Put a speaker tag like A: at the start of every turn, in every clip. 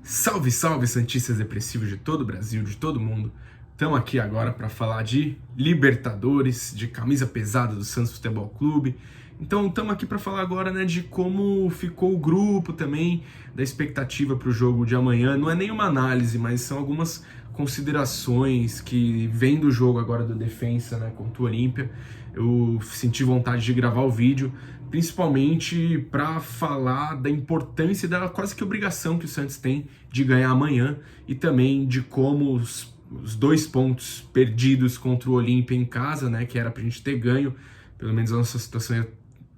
A: Salve, salve, santistas depressivos de todo o Brasil, de todo mundo. Estamos aqui agora para falar de Libertadores, de camisa pesada do Santos Futebol Clube. Então estamos aqui para falar agora, né, de como ficou o grupo também, da expectativa para o jogo de amanhã. Não é nenhuma análise, mas são algumas considerações que vêm do jogo agora do Defensa, né, contra o Olímpia. Eu senti vontade de gravar o vídeo, principalmente para falar da importância e da quase que obrigação que o Santos tem de ganhar amanhã e também de como os 2 pontos perdidos contra o Olímpia em casa, né, que era pra gente ter ganho, pelo menos a nossa situação ia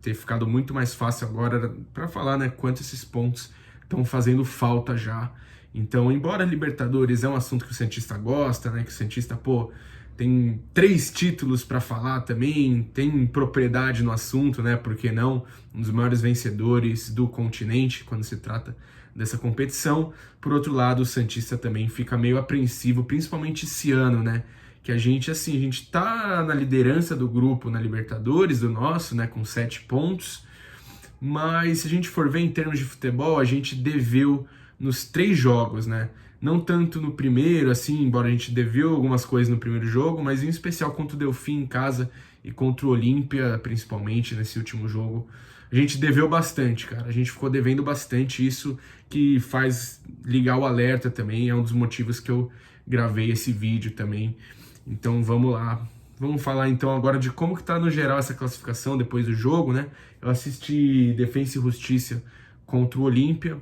A: ter ficado muito mais fácil agora para falar, né, quanto esses pontos estão fazendo falta já. Então, embora Libertadores é um assunto que o Santista gosta, né, que o Santista, tem 3 títulos para falar também, tem propriedade no assunto, né? Por que não? Um dos maiores vencedores do continente quando se trata dessa competição. Por outro lado, o Santista também fica meio apreensivo, principalmente esse ano, né? Que a gente tá na liderança do grupo na Libertadores, do nosso, né? Com 7 pontos. Mas se a gente for ver em termos de futebol, a gente deveu nos 3 jogos, né? Não tanto no primeiro, assim, embora a gente deveu algumas coisas no primeiro jogo, mas em especial contra o Delfim em casa e contra o Olímpia, principalmente nesse último jogo, a gente deveu bastante, cara. A gente ficou devendo bastante, isso que faz ligar o alerta também, é um dos motivos que eu gravei esse vídeo também. Então vamos lá. Vamos falar então agora de como que tá no geral essa classificação depois do jogo, né? Eu assisti Defensa e Justiça contra o Olímpia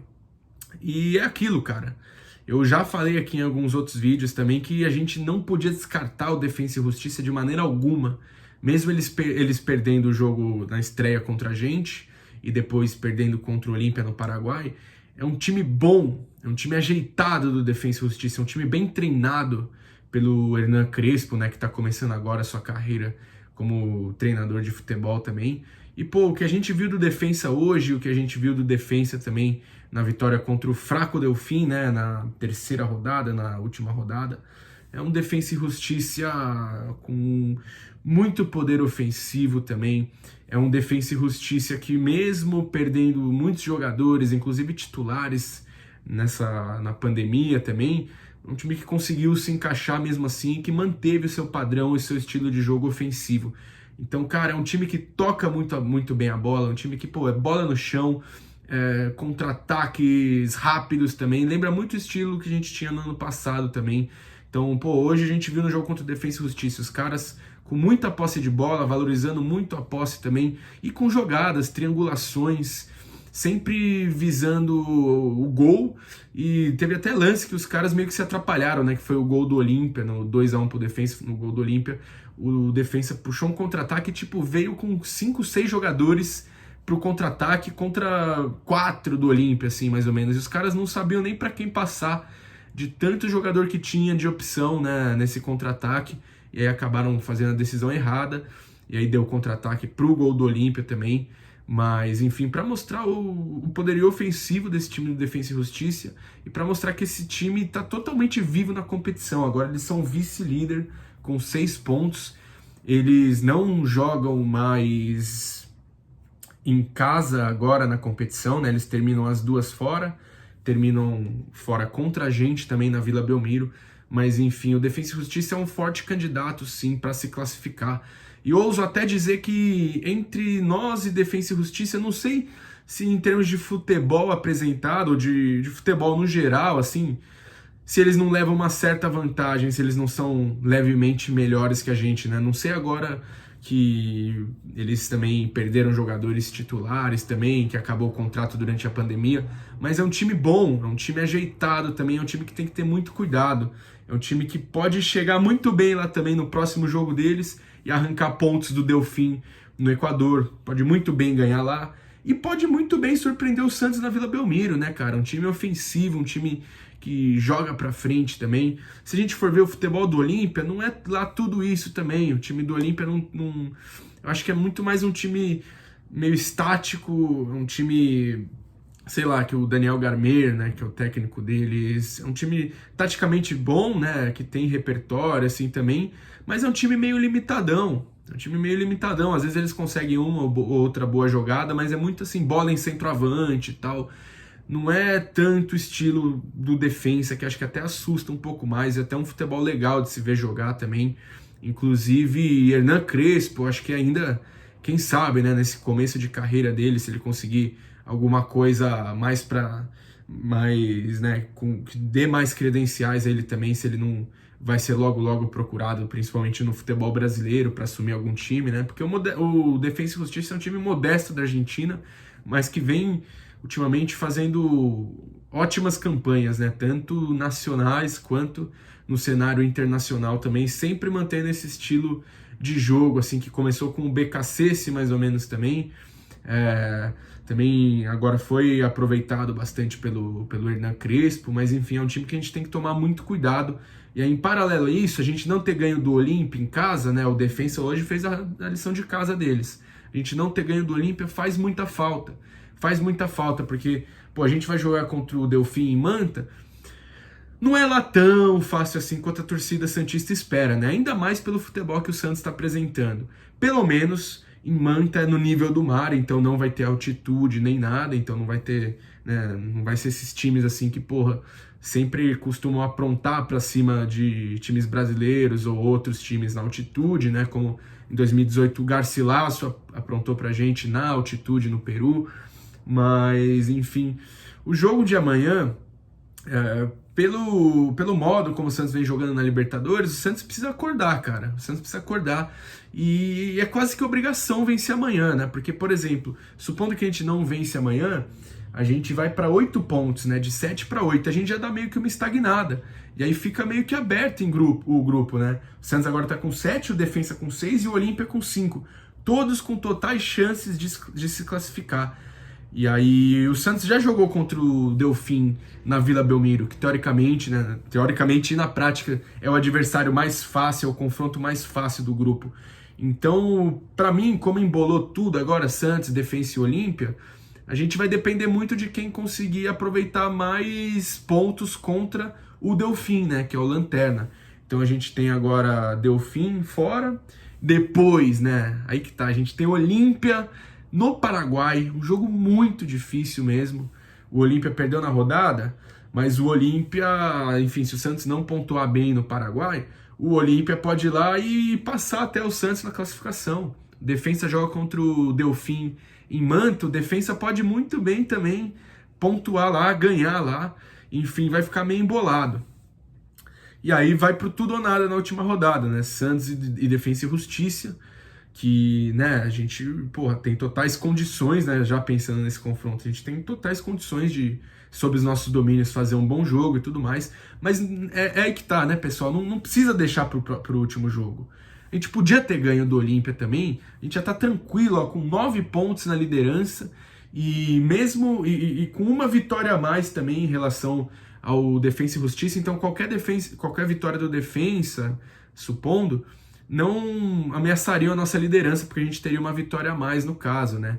A: e é aquilo, cara. Eu já falei aqui em alguns outros vídeos também que a gente não podia descartar o Defensa e Justiça de maneira alguma, mesmo eles perdendo o jogo na estreia contra a gente e depois perdendo contra o Olímpia no Paraguai. É um time bom, é um time ajeitado do Defensa e Justiça, é um time bem treinado pelo Hernan Crespo, né, que está começando agora a sua carreira como treinador de futebol também. E, o que a gente viu do Defensa hoje, o que a gente viu do Defensa também na vitória contra o fraco Delfim, né, na terceira rodada, na última rodada, é um Defensa e Justiça com muito poder ofensivo também. É um Defensa e Justiça que, mesmo perdendo muitos jogadores, inclusive titulares na pandemia também, um time que conseguiu se encaixar mesmo assim, que manteve o seu padrão e seu estilo de jogo ofensivo. Então, cara, é um time que toca muito bem a bola, um time que, é bola no chão, contra-ataques rápidos também, lembra muito o estilo que a gente tinha no ano passado também. Então, hoje a gente viu no jogo contra o Defensa e Justiça, os caras com muita posse de bola, valorizando muito a posse também, e com jogadas, triangulações, sempre visando o gol, e teve até lance que os caras meio que se atrapalharam, né, que foi o gol do Olímpia, no 2-1 pro Defensa, no gol do Olímpia, o Defensa puxou um contra-ataque, veio com 5, 6 jogadores pro contra-ataque contra 4 do Olímpia, assim, mais ou menos, e os caras não sabiam nem para quem passar, de tanto jogador que tinha de opção, né, nesse contra-ataque, e aí acabaram fazendo a decisão errada, e aí deu contra-ataque pro gol do Olímpia também. Mas, enfim, para mostrar o poderio ofensivo desse time do Defensa e Justiça e para mostrar que esse time está totalmente vivo na competição. Agora eles são vice-líder com 6 pontos. Eles não jogam mais em casa agora na competição, né? Eles terminam as 2 fora, terminam fora contra a gente também na Vila Belmiro. Mas, enfim, o Defensa e Justiça é um forte candidato, sim, para se classificar. E ouso até dizer que entre nós e Defensa e Justiça, eu não sei se em termos de futebol apresentado, ou de futebol no geral, assim, se eles não levam uma certa vantagem, se eles não são levemente melhores que a gente, né? Não sei agora que eles também perderam jogadores titulares também, que acabou o contrato durante a pandemia, mas é um time bom, é um time ajeitado também, é um time que tem que ter muito cuidado, é um time que pode chegar muito bem lá também no próximo jogo deles e arrancar pontos do Delfim no Equador, pode muito bem ganhar lá, e pode muito bem surpreender o Santos na Vila Belmiro, né, cara? Um time ofensivo, um time que joga pra frente também. Se a gente for ver o futebol do Olímpia, não é lá tudo isso também. O time do Olímpia não... Eu acho que é muito mais um time meio estático, um time, sei lá, que o Daniel Garmer, né, que é o técnico deles, é um time taticamente bom, né, que tem repertório, assim, também, mas é um time meio limitadão. É um time meio limitadão, às vezes eles conseguem uma ou outra boa jogada, mas é muito assim, bola em centroavante e tal. não é tanto o estilo do Defensa, que acho que até assusta um pouco mais, é até um futebol legal de se ver jogar também. Inclusive, Hernan Crespo, acho que ainda, quem sabe, né, nesse começo de carreira dele, se ele conseguir alguma coisa mais, né, que dê mais credenciais a ele também, se ele não vai ser logo procurado, principalmente no futebol brasileiro, para assumir algum time, né? Porque o Defensa e Justiça é um time modesto da Argentina, mas que vem ultimamente fazendo ótimas campanhas, né? Tanto nacionais quanto no cenário internacional também, sempre mantendo esse estilo de jogo, assim, que começou com o BKC, mais ou menos também. Também agora foi aproveitado bastante pelo Hernan Crespo, mas enfim, é um time que a gente tem que tomar muito cuidado. E aí, em paralelo a isso, a gente não ter ganho do Olímpia em casa, né? O Defensa hoje fez a lição de casa deles. A gente não ter ganho do Olímpia faz muita falta. Faz muita falta, porque pô, a gente vai jogar contra o Delfim em Manta, não é lá tão fácil assim quanto a torcida santista espera, né? Ainda mais pelo futebol que o Santos está apresentando. Pelo menos em Manta é no nível do mar, então não vai ter altitude nem nada, então não vai ter, né, não vai ser esses times assim que, porra, sempre costumam aprontar para cima de times brasileiros ou outros times na altitude, né? Como em 2018 o Garcilaso aprontou pra gente na altitude no Peru. Mas, enfim, o jogo de amanhã, pelo modo como o Santos vem jogando na Libertadores, o Santos precisa acordar, cara. O Santos precisa acordar. E é quase que obrigação vencer amanhã, né? Porque, por exemplo, supondo que a gente não vence amanhã, a gente vai para 8 pontos, né? De 7 para 8. A gente já dá meio que uma estagnada. E aí fica meio que aberto o grupo, né? O Santos agora tá com 7, o Defensa com 6 e o Olímpia com 5. Todos com totais chances de se classificar. E aí o Santos já jogou contra o Delfim na Vila Belmiro, que teoricamente, né, teoricamente e na prática é o adversário mais fácil, é o confronto mais fácil do grupo. Então, para mim, como embolou tudo agora, Santos, Defensa e Olímpia, a gente vai depender muito de quem conseguir aproveitar mais pontos contra o Delfim, né, que é o Lanterna. Então a gente tem agora Delfim fora, depois, né, aí que tá, a gente tem Olímpia no Paraguai, um jogo muito difícil mesmo. O Olímpia perdeu na rodada, mas o Olímpia, enfim, se o Santos não pontuar bem no Paraguai, o Olímpia pode ir lá e passar até o Santos na classificação. Defensa joga contra o Delfim em Manta, o Defensa pode muito bem também pontuar lá, ganhar lá, enfim, vai ficar meio embolado. E aí vai pro tudo ou nada na última rodada, né? Santos e Defensa e Justiça, que, né, a gente, porra, tem totais condições, né, já pensando nesse confronto, a gente tem totais condições de, sob os nossos domínios, fazer um bom jogo e tudo mais, mas é aí que tá, né, pessoal, não precisa deixar pro último jogo. A gente podia ter ganho do Olímpia também, a gente já tá tranquilo, ó, com 9 pontos na liderança, e mesmo, e com uma vitória a mais também em relação ao Defensa e Justiça, então qualquer vitória do Defensa, supondo, não ameaçariam a nossa liderança, porque a gente teria uma vitória a mais no caso, né?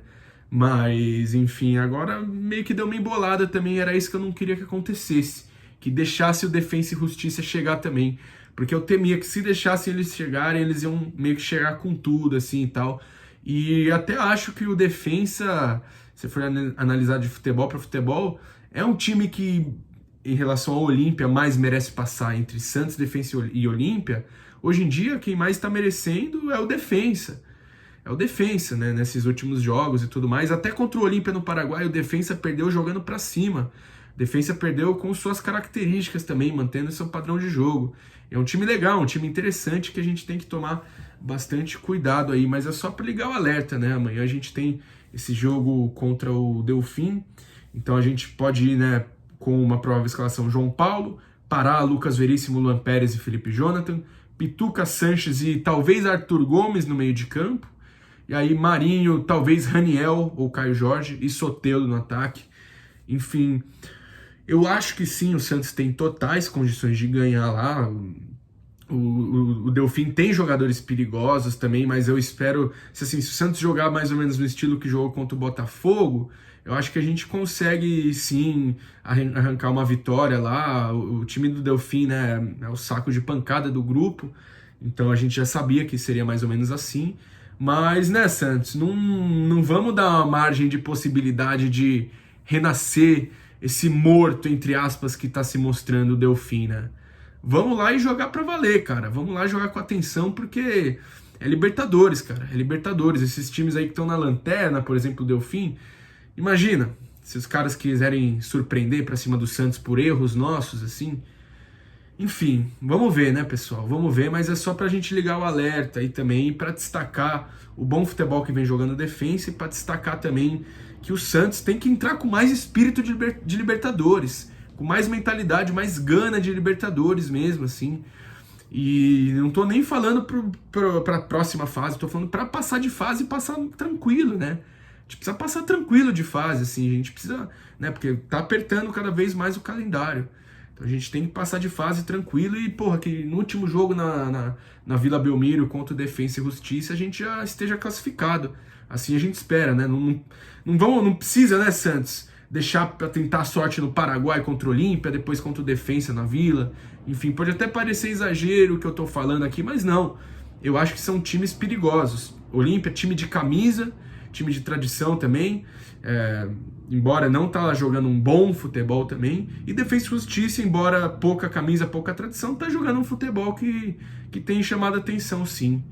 A: Mas, enfim, agora meio que deu uma embolada também, era isso que eu não queria que acontecesse, que deixasse o Defensa e Justiça chegar também, porque eu temia que se deixassem eles chegarem, eles iam meio que chegar com tudo, assim, e tal, e até acho que o Defensa, se for analisar de futebol para futebol, é um time que, em relação ao Olímpia, mais merece passar entre Santos, Defensa e Olímpia. Hoje em dia, quem mais está merecendo é o Defensa. É o Defensa, né? Nesses últimos jogos e tudo mais. Até contra o Olímpia no Paraguai, o Defensa perdeu jogando para cima. O Defensa perdeu com suas características também, mantendo seu padrão de jogo. É um time legal, um time interessante que a gente tem que tomar bastante cuidado aí. Mas é só para ligar o alerta, né? Amanhã a gente tem esse jogo contra o Delfim. Então a gente pode ir, né, com uma provável escalação: João Paulo, Pará, Lucas Veríssimo, Luan Pérez e Felipe Jonathan, Pituca, Sanches e talvez Arthur Gomes no meio de campo. E aí Marinho, talvez Raniel ou Caio Jorge e Soteldo no ataque. Enfim, eu acho que sim, o Santos tem totais condições de ganhar lá. O Delfim tem jogadores perigosos também, mas eu espero, se o Santos jogar mais ou menos no estilo que jogou contra o Botafogo, eu acho que a gente consegue sim arrancar uma vitória lá. O time do Delfim, né, é o saco de pancada do grupo, então a gente já sabia que seria mais ou menos assim. Mas, né, Santos, não vamos dar uma margem de possibilidade de renascer esse morto, entre aspas, que tá se mostrando o Delfim, né? Vamos lá e jogar pra valer, cara. Vamos lá jogar com atenção, porque é Libertadores, cara. É Libertadores. Esses times aí que estão na lanterna, por exemplo, o Delfim, imagina, se os caras quiserem surpreender pra cima do Santos por erros nossos, assim. Enfim, vamos ver, né, pessoal? Vamos ver, mas é só pra gente ligar o alerta aí também, pra destacar o bom futebol que vem jogando a Defensa e pra destacar também que o Santos tem que entrar com mais espírito de Libertadores, com mais mentalidade, mais gana de Libertadores mesmo, assim. E não tô nem falando pra próxima fase, tô falando pra passar de fase e passar tranquilo, né? A gente precisa passar tranquilo de fase, assim, a gente precisa, né? Porque tá apertando cada vez mais o calendário. Então a gente tem que passar de fase tranquilo e, porra, que no último jogo na Vila Belmiro contra o Defensa e Justiça a gente já esteja classificado. Assim a gente espera, né? Não precisa, né, Santos, deixar para tentar a sorte no Paraguai contra o Olímpia, depois contra o Defensa na Vila. Enfim, pode até parecer exagero o que eu tô falando aqui, mas não. Eu acho que são times perigosos. Olímpia, time de camisa, time de tradição também. Embora não tá jogando um bom futebol também, e Defensa e Justiça, embora pouca camisa, pouca tradição, tá jogando um futebol que tem chamado a atenção, sim.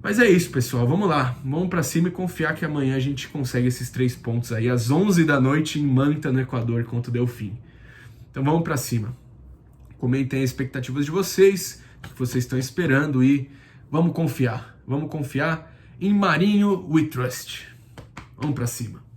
A: Mas é isso, pessoal, vamos lá, vamos pra cima e confiar que amanhã a gente consegue esses 3 pontos aí, às 11 da noite em Manta, no Equador, contra o Delfim. Então vamos pra cima. Comentem as expectativas de vocês, o que vocês estão esperando e vamos confiar em Marinho We Trust. Vamos pra cima.